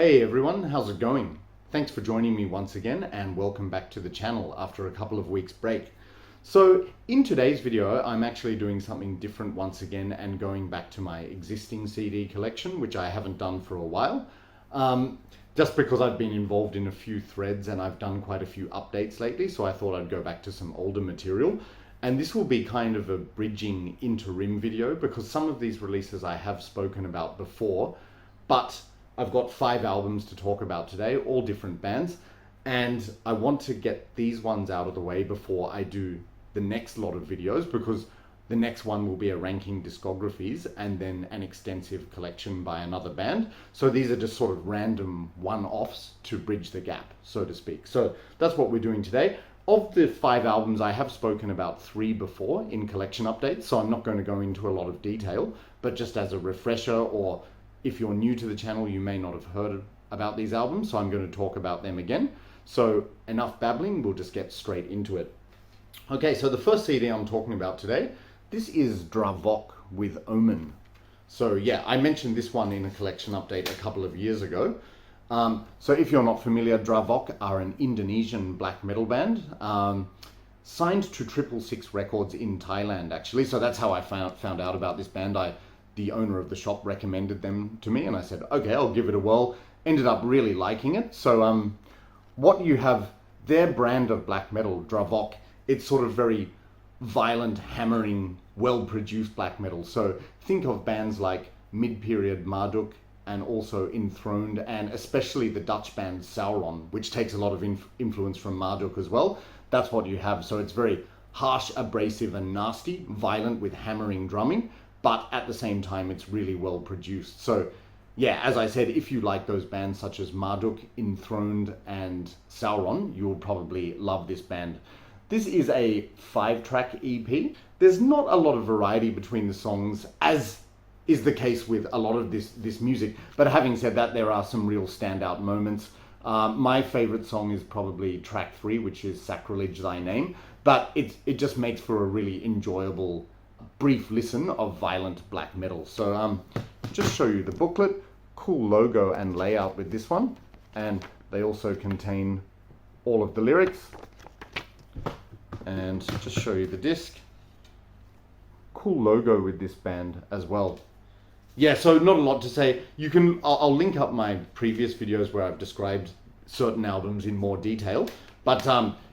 Hey everyone, how's it going? Thanks for joining me once again and welcome back to the channel after a couple of weeks break. So in today's video, I'm actually doing something different once again and going back to my existing CD collection, which I haven't done for a while. Just because I've been involved in a few threads and I've done quite a few updates lately, so I thought I'd go back to some older material. And this will be kind of a bridging interim video because some of these releases I have spoken about before, but I've got 5 albums to talk about today, all different bands, and I want to get these ones out of the way before I do the next lot of videos, because the next one will be a ranking discographies and then an extensive collection by another band. So these are just sort of random one-offs to bridge the gap, so to speak. So that's what we're doing today. Of the 5 albums, I have spoken about 3 before in collection updates, so I'm not going to go into a lot of detail, but just as a refresher, or if you're new to the channel, you may not have heard about these albums, so I'm going to talk about them again. So enough babbling, we'll just get straight into it. Okay, so the first CD I'm talking about today, this is DRAVOKH with Omen. So yeah, I mentioned this one in a collection update a couple of years ago. So if you're not familiar, DRAVOKH are an Indonesian black metal band, signed to 666 Records in Thailand, actually. So that's how I found out about this band. The owner of the shop recommended them to me and I said, okay, I'll give it a whirl. Ended up really liking it. So what you have, their brand of black metal, DRAVOKH, it's sort of very violent, hammering, well-produced black metal. So think of bands like mid-period Marduk and also Enthroned, and especially the Dutch band Sauron, which takes a lot of influence from Marduk as well. That's what you have. So it's very harsh, abrasive and nasty, violent with hammering drumming, but at the same time it's really well produced. So yeah, as I said, if you like those bands such as Marduk, Enthroned and Sauron, you'll probably love this band. This is a 5-track EP. There's not a lot of variety between the songs, as is the case with a lot of this music, but having said that, there are some real standout moments. My favorite song is probably track 3, which is Sacrilege Thy Name, but it just makes for a really enjoyable brief listen of violent black metal. So just show you the booklet, cool logo and layout with this one, and they also contain all of the lyrics, and just show you the disc. Cool logo with this band as well. Yeah, so not a lot to say. You can, I'll link up my previous videos where I've described certain albums in more detail, but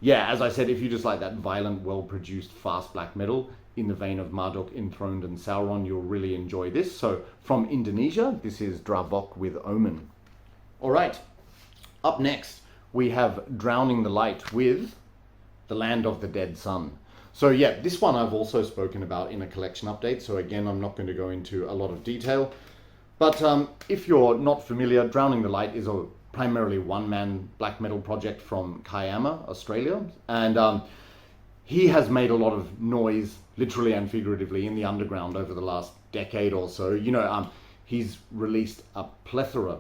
yeah, as I said, if you just like that violent, well-produced, fast black metal in the vein of Marduk, Enthroned and Sauron, you'll really enjoy this. So from Indonesia, this is DRAVOKH with Omen. All right, up next, we have Drowning the Light with The Land of the Dead Sun. So yeah, this one I've also spoken about in a collection update, so again, I'm not going to go into a lot of detail. But if you're not familiar, Drowning the Light is a primarily one-man black metal project from Kiama, Australia, and he has made a lot of noise, literally and figuratively, in the underground over the last decade or so. You know, he's released a plethora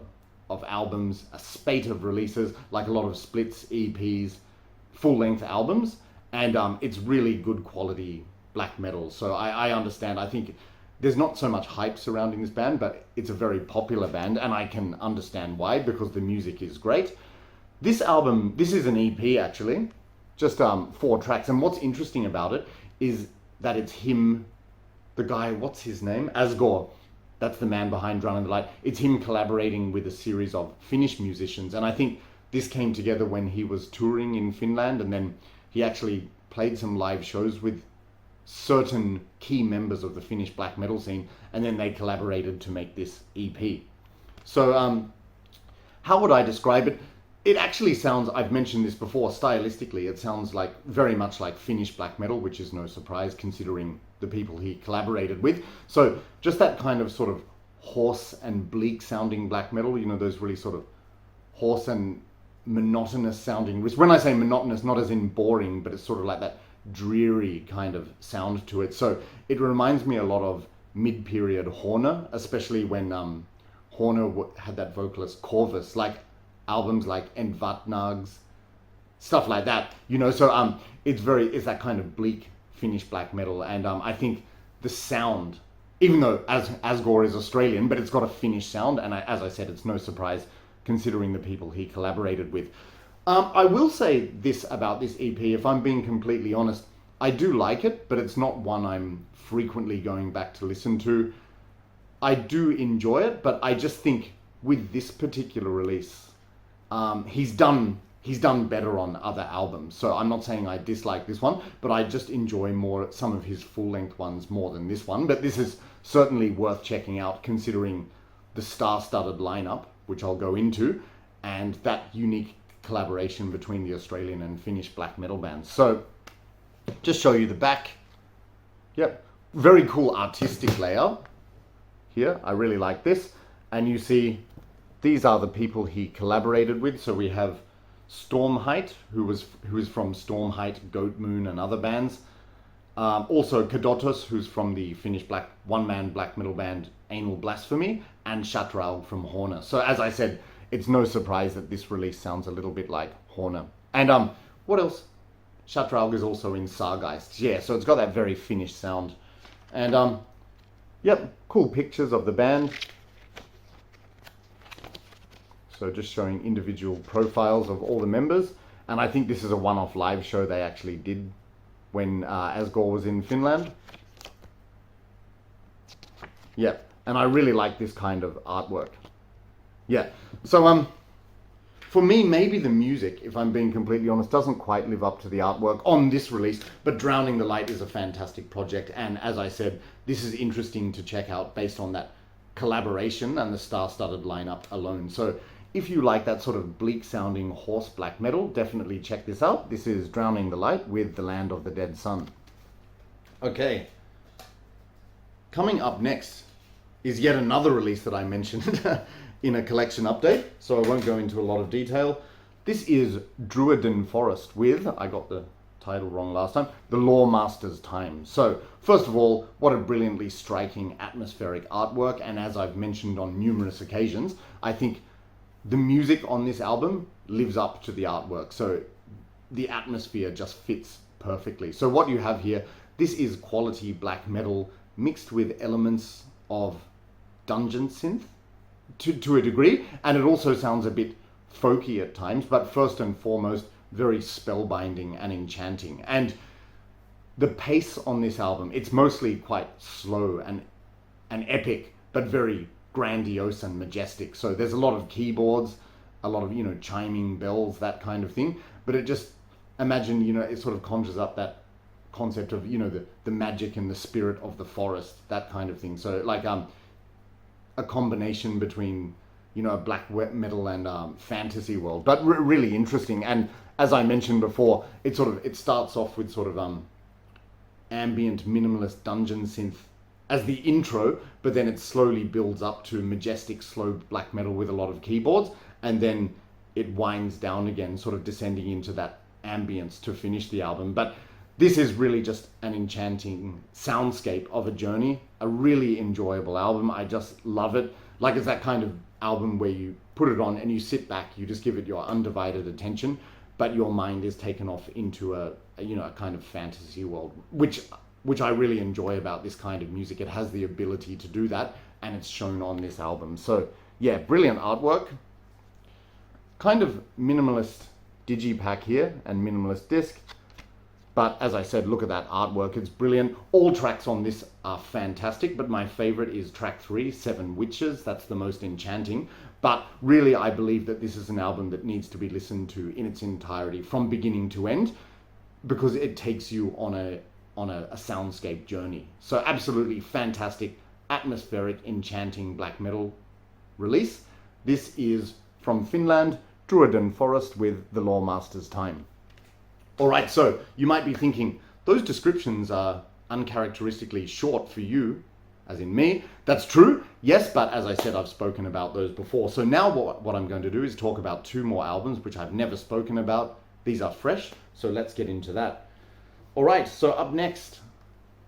of albums, a spate of releases, like a lot of splits, EPs, full-length albums, and it's really good quality black metal. So I understand. I think there's not so much hype surrounding this band, but it's a very popular band, and I can understand why, because the music is great. This album, this is an EP actually, just 4 tracks, and what's interesting about it is that it's him, the guy, what's his name? Asgore, that's the man behind Drowning the Light. It's him collaborating with a series of Finnish musicians, and I think this came together when he was touring in Finland, and then he actually played some live shows with certain key members of the Finnish black metal scene, and then they collaborated to make this EP. So how would I describe it? It actually sounds, I've mentioned this before, stylistically, it sounds like very much like Finnish black metal, which is no surprise considering the people he collaborated with. So just that kind of sort of hoarse and bleak sounding black metal, you know, those really sort of hoarse and monotonous sounding riffs. When I say monotonous, not as in boring, but it's sort of like that dreary kind of sound to it. So it reminds me a lot of mid-period Horner, especially when Horner had that vocalist Corvus, like albums like En Vatnags, stuff like that, you know. So it's that kind of bleak Finnish black metal, and I think the sound, even though Asgore is Australian, but it's got a Finnish sound, and as I said, it's no surprise considering the people he collaborated with. I will say this about this EP, if I'm being completely honest, I do like it, but it's not one I'm frequently going back to listen to. I do enjoy it, but I just think with this particular release, he's done better on other albums. So I'm not saying I dislike this one, but I just enjoy more some of his full-length ones more than this one. But this is certainly worth checking out considering the star-studded lineup, which I'll go into, and that unique collaboration between the Australian and Finnish black metal bands. So just show you the back. Yep, very cool artistic layout here. I really like this. And you see these are the people he collaborated with. So we have Stormheit, who is from Stormheit, Goat Moon and other bands. Also Kadotos, who's from the Finnish one-man black metal band Anal Blasphemy, and Shatralg from Horner. So as I said, it's no surprise that this release sounds a little bit like Horner. And what else? Shatralg is also in Sargeist. Yeah, so it's got that very Finnish sound. And yep, cool pictures of the band. So just showing individual profiles of all the members. And I think this is a one-off live show they actually did when Asgore was in Finland. Yeah, and I really like this kind of artwork. Yeah, so for me, maybe the music, if I'm being completely honest, doesn't quite live up to the artwork on this release, but Drowning the Light is a fantastic project. And as I said, this is interesting to check out based on that collaboration and the star-studded lineup alone. So if you like that sort of bleak sounding horse black metal, definitely check this out. This is Drowning the Light with The Land of the Dead Sun. Okay, coming up next is yet another release that I mentioned in a collection update, so I won't go into a lot of detail. This is Druadan Forest with, I got the title wrong last time, The Lawmaster's Time. So first of all, what a brilliantly striking atmospheric artwork, and as I've mentioned on numerous occasions, I think the music on this album lives up to the artwork, so the atmosphere just fits perfectly. So what you have here, this is quality black metal mixed with elements of dungeon synth to a degree, and it also sounds a bit folky at times, but first and foremost, very spellbinding and enchanting. And the pace on this album, it's mostly quite slow and epic, but very grandiose and majestic. So there's a lot of keyboards, a lot of, chiming bells, that kind of thing. But it just, imagine, it sort of conjures up that concept of, the magic and the spirit of the forest, that kind of thing. So like a combination between, a black metal and fantasy world, but really interesting. And as I mentioned before, it starts off with sort of ambient minimalist dungeon synth as the intro, but then it slowly builds up to majestic slow black metal with a lot of keyboards, and then it winds down again, sort of descending into that ambience to finish the album. But this is really just an enchanting soundscape of a journey, a really enjoyable album. I just love it. Like, it's that kind of album where you put it on and you sit back, you just give it your undivided attention, but your mind is taken off into a kind of fantasy world, which I really enjoy about this kind of music. It has the ability to do that, and it's shown on this album. So yeah, brilliant artwork. Kind of minimalist digipack here and minimalist disc. But as I said, look at that artwork, it's brilliant. All tracks on this are fantastic, but my favorite is track 3, Seven Witches. That's the most enchanting. But really, I believe that this is an album that needs to be listened to in its entirety from beginning to end, because it takes you on a soundscape journey. So absolutely fantastic, atmospheric, enchanting black metal release. This is from Finland, Druadan Forest with The Lawmaster's Time. Alright, so you might be thinking, those descriptions are uncharacteristically short for you, as in me. That's true, yes, but as I said, I've spoken about those before. So now what I'm going to do is talk about 2 more albums, which I've never spoken about. These are fresh, so let's get into that. Alright, so up next,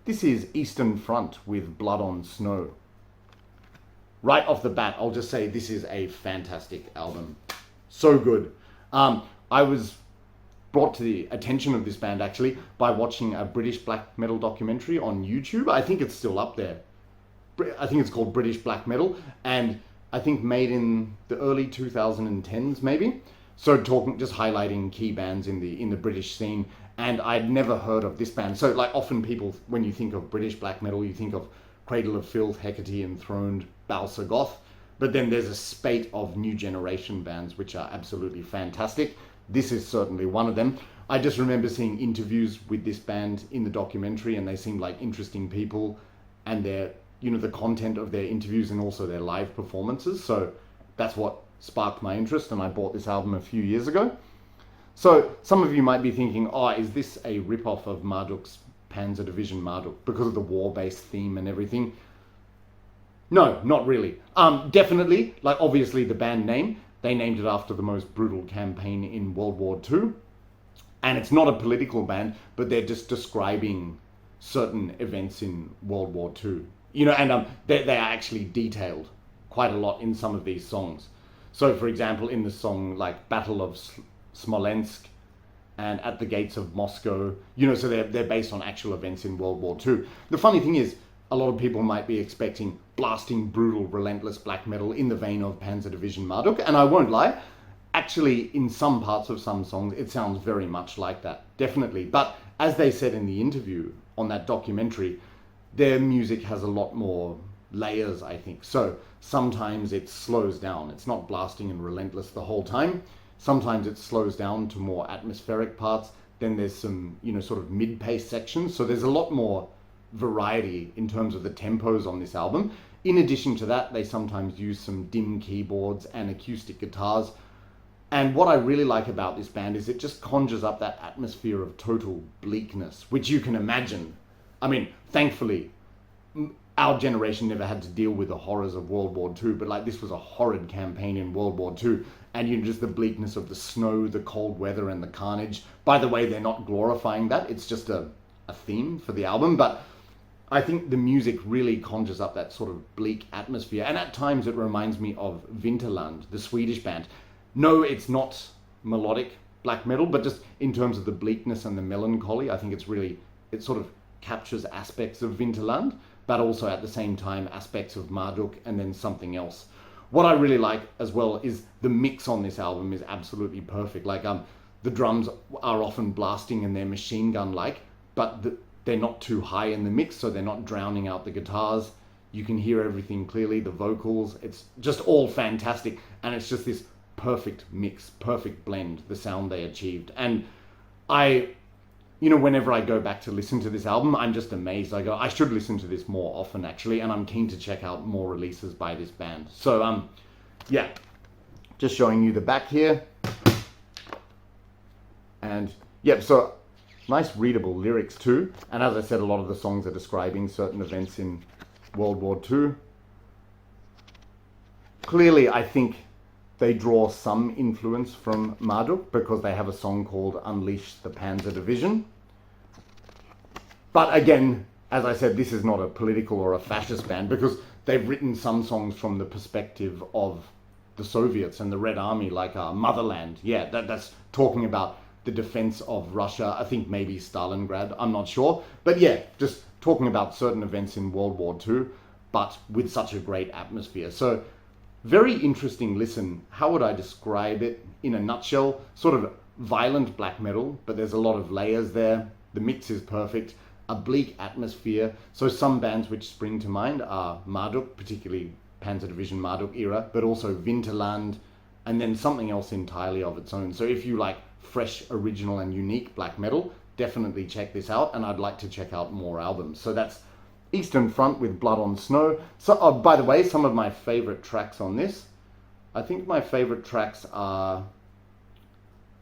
this is Eastern Front with Blood on Snow. Right off the bat, I'll just say this is a fantastic album. So good. I was brought to the attention of this band actually by watching a British black metal documentary on YouTube. I think it's still up there. I think it's called British Black Metal, and I think made in the early 2010s maybe. So just highlighting key bands in the British scene, and I'd never heard of this band. So like often people, when you think of British black metal, you think of Cradle of Filth, Hecate, Enthroned, Balsa Goth, but then there's a spate of new generation bands which are absolutely fantastic. This is certainly one of them. I just remember seeing interviews with this band in the documentary, and they seemed like interesting people, and their, you know, the content of their interviews and also their live performances. So that's what sparked my interest, and I bought this album a few years ago. So some of you might be thinking, oh, is this a rip-off of Marduk's Panzer Division Marduk because of the war-based theme and everything? No, not really. Definitely, like obviously the band name, they named it after the most brutal campaign in World War II. And it's not a political band, but they're just describing certain events in World War II. You know, and they are actually detailed quite a lot in some of these songs. So for example, in the song like Battle of Smolensk and At the Gates of Moscow, you know, so they're based on actual events in World War II. The funny thing is, a lot of people might be expecting blasting, brutal, relentless black metal in the vein of Panzer Division Marduk, and I won't lie, actually in some parts of some songs it sounds very much like that, definitely. But as they said in the interview on that documentary, their music has a lot more layers, I think. So sometimes it slows down, it's not blasting and relentless the whole time. Sometimes it slows down to more atmospheric parts. Then there's some, you know, sort of mid-pace sections. So there's a lot more variety in terms of the tempos on this album. In addition to that, they sometimes use some dim keyboards and acoustic guitars. And what I really like about this band is it just conjures up that atmosphere of total bleakness, which you can imagine. I mean, thankfully, our generation never had to deal with the horrors of World War II, but like this was a horrid campaign in World War II. And you know, just the bleakness of the snow, the cold weather, and the carnage. By the way, they're not glorifying that. It's just a theme for the album. But I think the music really conjures up that sort of bleak atmosphere. And at times it reminds me of Vinterland, the Swedish band. No, it's not melodic black metal, but just in terms of the bleakness and the melancholy, I think it sort of captures aspects of Vinterland, but also at the same time aspects of Marduk and then something else. What I really like as well is the mix on this album is absolutely perfect. Like the drums are often blasting and they're machine gun like, but they're not too high in the mix, so they're not drowning out the guitars. You can hear everything clearly, the vocals, it's just all fantastic. And it's just this perfect mix, perfect blend, the sound they achieved. And you know, whenever I go back to listen to this album, I'm just amazed. I go, I should listen to this more often actually, and I'm keen to check out more releases by this band. So yeah, just showing you the back here. And yeah, so nice readable lyrics too. And as I said, a lot of the songs are describing certain events in World War II. Clearly, I think they draw some influence from Marduk because they have a song called Unleash the Panzer Division. But again, as I said, this is not a political or a fascist band because they've written some songs from the perspective of the Soviets and the Red Army, like Motherland. Yeah, that's talking about the defense of Russia. I think maybe Stalingrad, I'm not sure. But yeah, just talking about certain events in World War II, but with such a great atmosphere. So very interesting listen. How would I describe it in a nutshell? Sort of violent black metal, but there's a lot of layers there. The mix is perfect. A bleak atmosphere. So some bands which spring to mind are Marduk, particularly Panzer Division Marduk era, but also Vinterland, and then something else entirely of its own. So if you like fresh, original, and unique black metal, definitely check this out, and I'd like to check out more albums. So that's Eastern Front with Blood on Snow. So, by the way, some of my favorite tracks on this, I think my favorite tracks are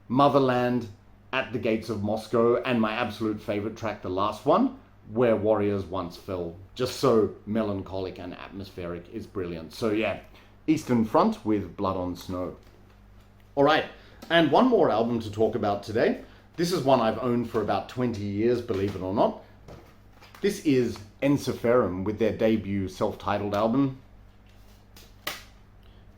Motherland, At the Gates of Moscow, and my absolute favorite track, the last one, Where Warriors Once Fell. Just so melancholic and atmospheric, is brilliant. So yeah, Eastern Front with Blood on Snow. All right, and one more album to talk about today. This is one I've owned for about 20 years, believe it or not. This is ENSIFERUM with their debut self-titled album.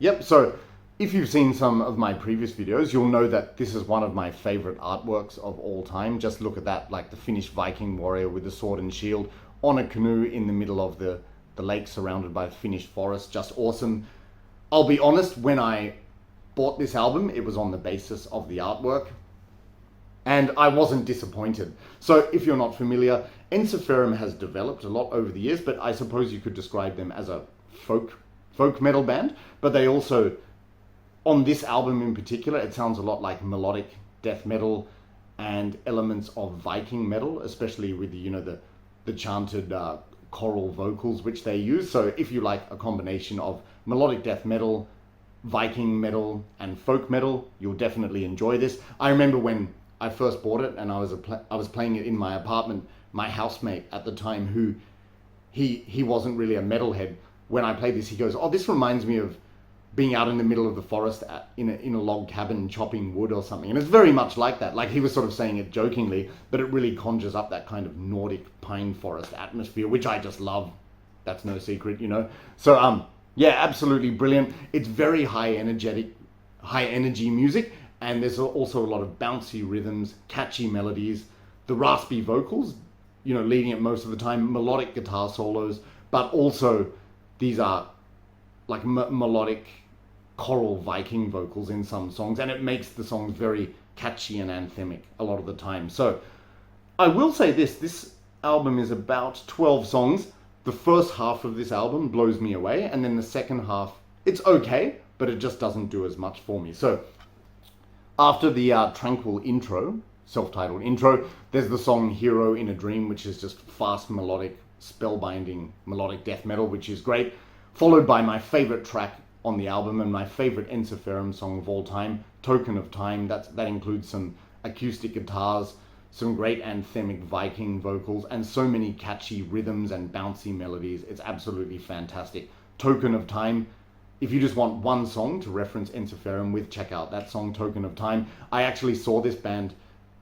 Yep, so if you've seen some of my previous videos, you'll know that this is one of my favorite artworks of all time. Just look at that, like the Finnish Viking warrior with the sword and shield on a canoe in the middle of the lake surrounded by Finnish forest. Just awesome. I'll be honest, when I bought this album, it was on the basis of the artwork, and I wasn't disappointed. So if you're not familiar, ENSIFERUM has developed a lot over the years, but I suppose you could describe them as a folk metal band. But they also, on this album in particular, it sounds a lot like melodic death metal and elements of Viking metal, especially with the chanted choral vocals which they use. So if you like a combination of melodic death metal, Viking metal, and folk metal, you'll definitely enjoy this. I remember when I first bought it and I was playing it in my apartment, my housemate at the time, who he wasn't really a metalhead, when I played this, he goes, "Oh, this reminds me of being out in the middle of the forest in a log cabin chopping wood or something." And it's very much like that. Like, he was sort of saying it jokingly, but it really conjures up that kind of Nordic pine forest atmosphere, which I just love. That's no secret, you know. So yeah, absolutely brilliant. It's very high energy music, and there's also a lot of bouncy rhythms, catchy melodies, the raspy vocals, you know, leading it most of the time, melodic guitar solos, but also these are like melodic choral Viking vocals in some songs, and it makes the songs very catchy and anthemic a lot of the time. So I will say this album is about 12 songs. The first half of this album blows me away, and then the second half, it's okay, but it just doesn't do as much for me. So after the tranquil intro, self-titled intro, there's the song Hero in a Dream, which is just fast, melodic, spellbinding melodic death metal, which is great, followed by my favorite track on the album and my favorite ENSIFERUM song of all time, Token of Time. That includes some acoustic guitars, some great anthemic Viking vocals, and so many catchy rhythms and bouncy melodies. It's absolutely fantastic. Token of Time. If you just want one song to reference ENSIFERUM with, check out that song, Token of Time. I actually saw this band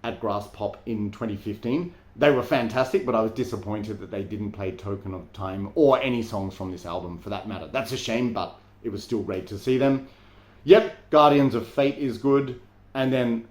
at Grass Pop in 2015. They were fantastic, but I was disappointed that they didn't play Token of Time or any songs from this album for that matter. That's a shame, but it was still great to see them. Yep, Guardians of Fate is good. And then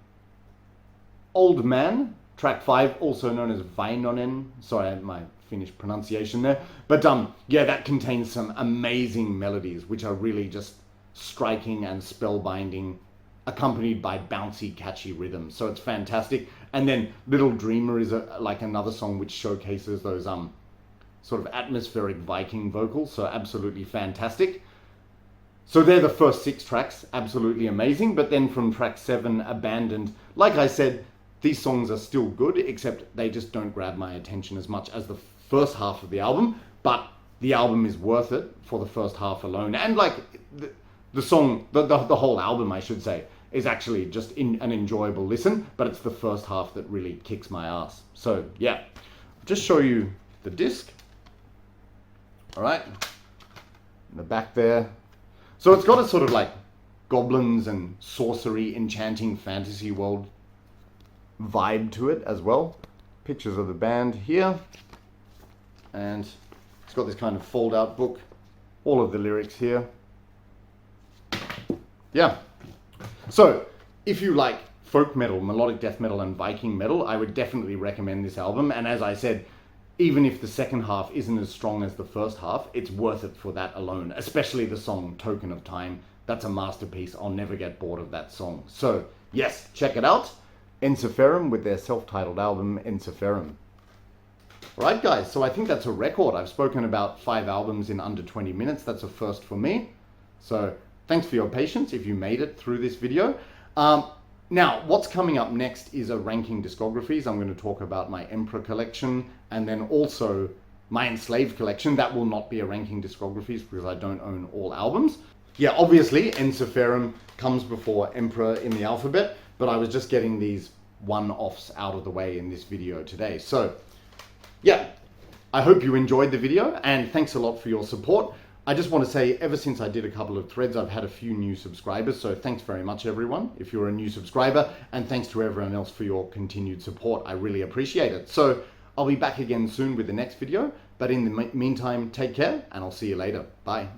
Old Man, track 5, also known as Vainonen. Sorry, my Finnish pronunciation there. But yeah, that contains some amazing melodies, which are really just striking and spellbinding, accompanied by bouncy, catchy rhythms. So it's fantastic. And then Little Dreamer is like another song which showcases those sort of atmospheric Viking vocals. So absolutely fantastic. So they're the first 6 tracks, absolutely amazing. But then from track 7, Abandoned, like I said, these songs are still good, except they just don't grab my attention as much as the first half of the album. But the album is worth it for the first half alone. And like the song, the whole album, I should say, is actually just an enjoyable listen, but it's the first half that really kicks my ass. So yeah, I'll just show you the disc. All right, in the back there. So it's got a sort of like goblins and sorcery, enchanting fantasy world vibe to it as well. Pictures of the band here, and it's got this kind of fold out book, all of the lyrics here. Yeah. So, if you like folk metal, melodic death metal, and Viking metal, I would definitely recommend this album. And as I said, even if the second half isn't as strong as the first half, it's worth it for that alone, especially the song Token of Time. That's a masterpiece. I'll never get bored of that song. So, yes, check it out. ENSIFERUM with their self-titled album, ENSIFERUM. Alright guys, so I think that's a record. I've spoken about 5 albums in under 20 minutes. That's a first for me. So, thanks for your patience if you made it through this video. Now, what's coming up next is a ranking discographies. I'm going to talk about my Emperor collection and then also my Enslaved collection. That will not be a ranking discographies because I don't own all albums. Yeah, obviously, ENSIFERUM comes before Emperor in the alphabet, but I was just getting these one-offs out of the way in this video today. So, yeah, I hope you enjoyed the video and thanks a lot for your support. I just want to say, ever since I did a couple of threads, I've had a few new subscribers. So thanks very much, everyone, if you're a new subscriber. And thanks to everyone else for your continued support. I really appreciate it. So I'll be back again soon with the next video. But in the meantime, take care and I'll see you later. Bye.